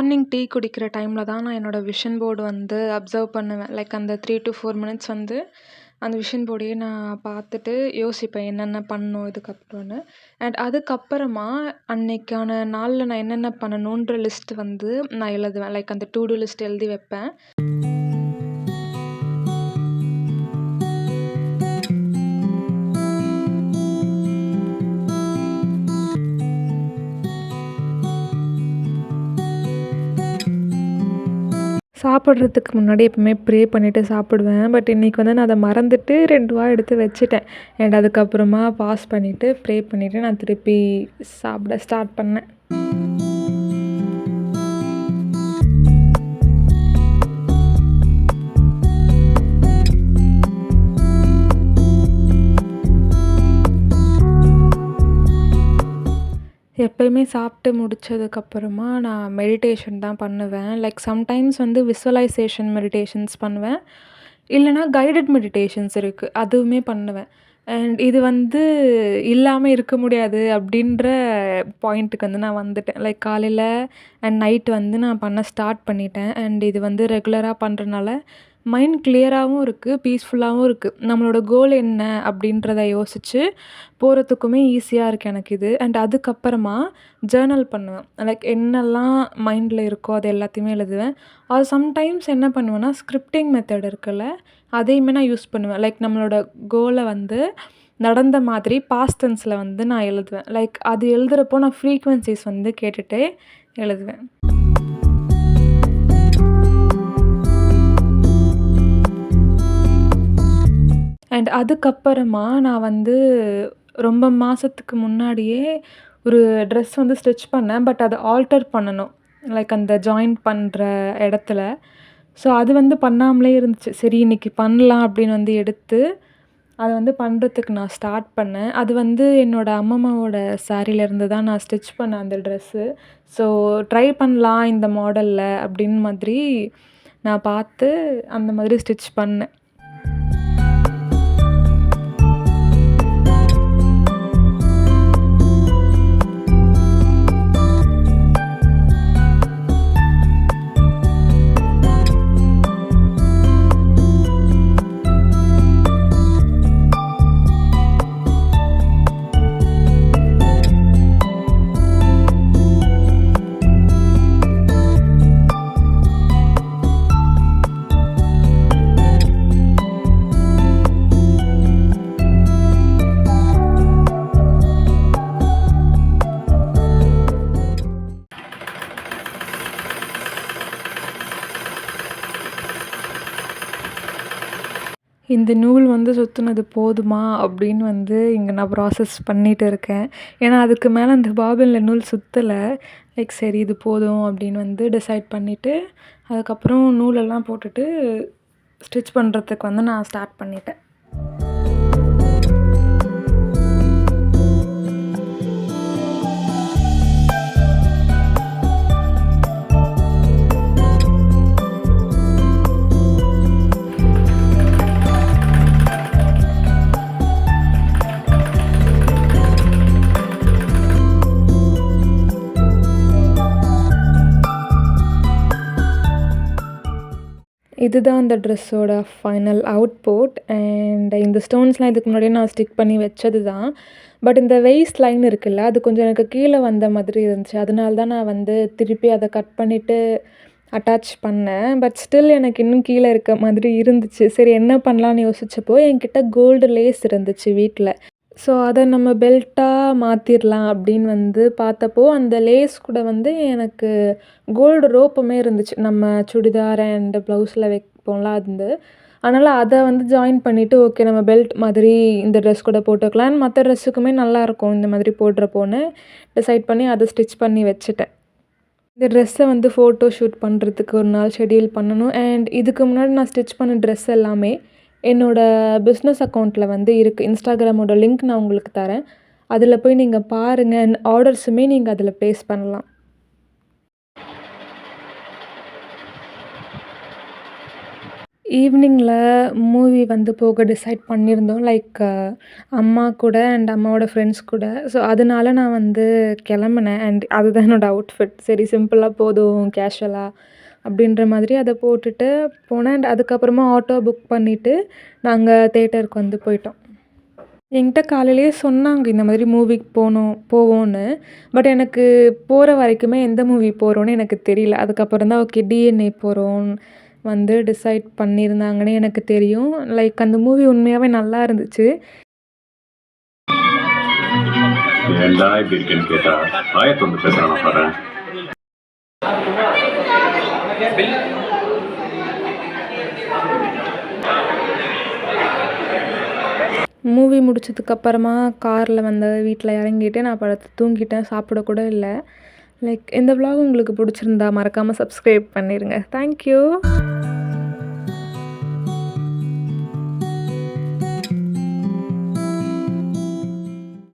Morning tea குடிக்கிற டைமில் தான் நான் என்னோடய விஷன் போர்டு வந்து அப்சர்வ் பண்ணுவேன். லைக் அந்த 3 to 4 மினிட்ஸ் வந்து அந்த விஷன் போர்டையே நான் பார்த்துட்டு யோசிப்பேன் என்னென்ன பண்ணணும் இதுக்கப்புறம்னு. அண்ட் அதுக்கப்புறமா அன்னைக்கான நாளில் நான் என்னென்ன பண்ணணுன்ற லிஸ்ட் வந்து நான் எழுதுவேன். லைக் அந்த டூ டூ லிஸ்ட் எழுதி வைப்பேன். சாப்பிட்றதுக்கு முன்னாடி எப்பவுமே ப்ரே பண்ணிவிட்டு சாப்பிடுவேன். பட் இன்றைக்கி வந்து நான் அத மறந்துட்டு 2 வாய் எடுத்து வச்சுட்டேன். அண்ட் அதுக்கப்புறமா பாஸ் பண்ணிவிட்டு ப்ரே பண்ணிவிட்டு நான் திருப்பி சாப்பிட ஸ்டார்ட் பண்ணேன். எப்பயுமே சாப்பிட்டு முடிச்சதுக்கப்புறமா நான் மெடிடேஷன் தான் பண்ணுவேன். லைக் சம்டைம்ஸ் வந்து விசுவலைசேஷன் மெடிடேஷன்ஸ் பண்ணுவேன். இல்லைனா கைடட் மெடிடேஷன்ஸ் இருக்குது, அதுவுமே பண்ணுவேன். அண்ட் இது வந்து இல்லாமல் இருக்க முடியாது அப்படின்ற பாயிண்ட்டுக்கு வந்து நான் வந்துட்டேன். லைக் காலையில் அண்ட் நைட் வந்து நான் பண்ண ஸ்டார்ட் பண்ணிட்டேன். அண்ட் இது வந்து ரெகுலராக பண்ணுறனால மைண்ட் கிளியராகவும் இருக்குது, பீஸ்ஃபுல்லாகவும் இருக்குது. நம்மளோட கோல் என்ன அப்படின்றத யோசித்து போகிறதுக்குமே ஈஸியாக இருக்குது எனக்கு இது. அண்ட் அதுக்கப்புறமா ஜேர்னல் பண்ணுவேன். லைக் என்னெல்லாம் மைண்டில் இருக்கோ அது எல்லாத்தையுமே எழுதுவேன். அது சம்டைம்ஸ் என்ன பண்ணுவேன்னா, ஸ்கிரிப்டிங் மெத்தட் இருக்குல்ல, அதையுமே நான் யூஸ் பண்ணுவேன். லைக் நம்மளோட கோலை வந்து நடந்த மாதிரி பாஸ்ட் டென்ஸில் வந்து நான் எழுதுவேன். லைக் அது எழுதுகிறப்போ நான் ஃப்ரீக்வன்சிஸ் வந்து கேட்டுகிட்டே எழுதுவேன். அண்ட் அதுக்கப்புறமா நான் வந்து ரொம்ப மாதத்துக்கு முன்னாடியே ஒரு ட்ரெஸ் வந்து ஸ்டிச் பண்ணேன். பட் அதை ஆல்டர் பண்ணணும், லைக் அந்த ஜாயின் பண்ணுற இடத்துல. ஸோ அது வந்து பண்ணாமலே இருந்துச்சு. சரி இன்றைக்கி பண்ணலாம் அப்படின்னு வந்து எடுத்து அதை வந்து பண்ணுறதுக்கு நான் ஸ்டார்ட் பண்ணேன். அது வந்து என்னோடய அம்மம்மாவோட சாரீலேருந்து தான் நான் ஸ்டிச் பண்ணேன் அந்த ட்ரெஸ்ஸு. ஸோ ட்ரை பண்ணலாம் இந்த மாடலில் அப்படின்னு மாதிரி நான் பார்த்து அந்த மாதிரி ஸ்டிச் பண்ணேன். இந்த நூல் வந்து சுற்றுனது போதுமா அப்படின்னு வந்து இங்கே நான் ப்ராசஸ் பண்ணிகிட்டு இருக்கேன். ஏன்னா அதுக்கு மேலே அந்த பாபினில் நூல் சுற்றலை. லைக் சரி இது போதும் அப்படின்னு வந்து டிசைட் பண்ணிவிட்டு அதுக்கப்புறம் நூலெல்லாம் போட்டுட்டு ஸ்டிச் பண்ணுறதுக்கு வந்து நான் ஸ்டார்ட் பண்ணிட்டேன். இதுதான் அந்த ட்ரெஸ்ஸோட ஃபைனல் அவுட்புட். அண்ட் இந்த ஸ்டோன்ஸ்லாம் இதுக்கு முன்னாடியே நான் ஸ்டிக் பண்ணி வச்சது தான். பட் இந்த வெய்ஸ்ட் லைன் இருக்குல்ல, அது கொஞ்சம் எனக்கு கீழே வந்த மாதிரி இருந்துச்சு. அதனால தான் நான் வந்து திருப்பி அதை கட் பண்ணிவிட்டு அட்டாச் பண்ணேன். பட் ஸ்டில் எனக்கு இன்னும் கீழே இருக்க மாதிரி இருந்துச்சு. சரி என்ன பண்ணலான்னு யோசிச்சப்போ என்கிட்ட கோல்டு லேஸ் இருந்துச்சு வீட்டில். ஸோ அதை நம்ம பெல்ட்டாக மாற்றிடலாம் அப்படின்னு வந்து பார்த்தப்போ அந்த லேஸ் கூட வந்து எனக்கு கோல்டு ரோப்புமே இருந்துச்சு. நம்ம சுடிதார் அண்ட் ப்ளவுஸில் வைப்போம்ல அது. அதனால் அதை வந்து ஜாயின் பண்ணிவிட்டு ஓகே நம்ம பெல்ட் மாதிரி இந்த ட்ரெஸ் கூட போட்டுக்கலாம், மற்ற ட்ரெஸ்ஸுக்குமே நல்லாயிருக்கும் இந்த மாதிரி போடுறப்போன்னு டிசைட் பண்ணி அதை ஸ்டிச் பண்ணி வச்சுட்டேன். இந்த ட்ரெஸ்ஸை வந்து ஃபோட்டோ ஷூட் பண்ணுறதுக்கு ஒரு நாள் ஷெட்யூல் பண்ணணும். அண்ட் இதுக்கு முன்னாடி நான் ஸ்டிச் பண்ண ட்ரெஸ் எல்லாமே என்னோடய பிஸ்னஸ் அக்கௌண்ட்டில் வந்து இருக்குது. இன்ஸ்டாகிராமோட லிங்க் நான் உங்களுக்கு தரேன். அதில் போய் நீங்கள் பாருங்கள். அண்ட் ஆர்டர்ஸுமே நீங்கள் அதில் ப்ளேஸ் பண்ணலாம். ஈவினிங்கில மூவி வந்து போக டிசைட் பண்ணியிருந்தோம். லைக் அம்மா கூட அண்ட் அம்மாவோட ஃப்ரெண்ட்ஸ் கூட. ஸோ, அதனால நான் வந்து கிளம்புனேன். அண்ட் அதுதான் என்னோட அவுட்ஃபிட். சரி சிம்பிளா போதும் கேஷுவலா அப்படின்ற மாதிரி அத போட்டுட்டு போனேன். அண்ட் அதுக்கப்புறமா ஆட்டோ புக் பண்ணிட்டு நாங்க தியேட்டருக்கு வந்து போயிட்டோம். என்கிட்ட காலையிலேயே சொன்னாங்க இந்த மாதிரி மூவிக்கு போவோன்னு. பட் எனக்கு போற வரைக்குமே எந்த மூவி போறோம்னு எனக்கு தெரியல. அதுக்கப்புறம் தான் ஓகே டிஎன்ஏ போறோம் வந்து டிசைட் பண்ணியிருந்தாங்கன்னு எனக்கு தெரியும். லைக் அந்த மூவி உண்மையாவே நல்லா இருந்துச்சு. ஏன்டா இப்படி இருக்கேன்னு கேட்டா ஆயத்து வந்து பேசுறானா பாரு. மூவி முடிச்சதுக்கப்புறமா கார்ல வந்து வீட்ல இறங்கிட்டு நான் படுத்து தூங்கிட்டேன். சாப்பிட கூட இல்ல. லைக் இந்த விலாக் உங்களுக்கு பிடிச்சிருந்தா மறக்காம சப்ஸ்கிரைப் பண்ணிருங்க. Thank you.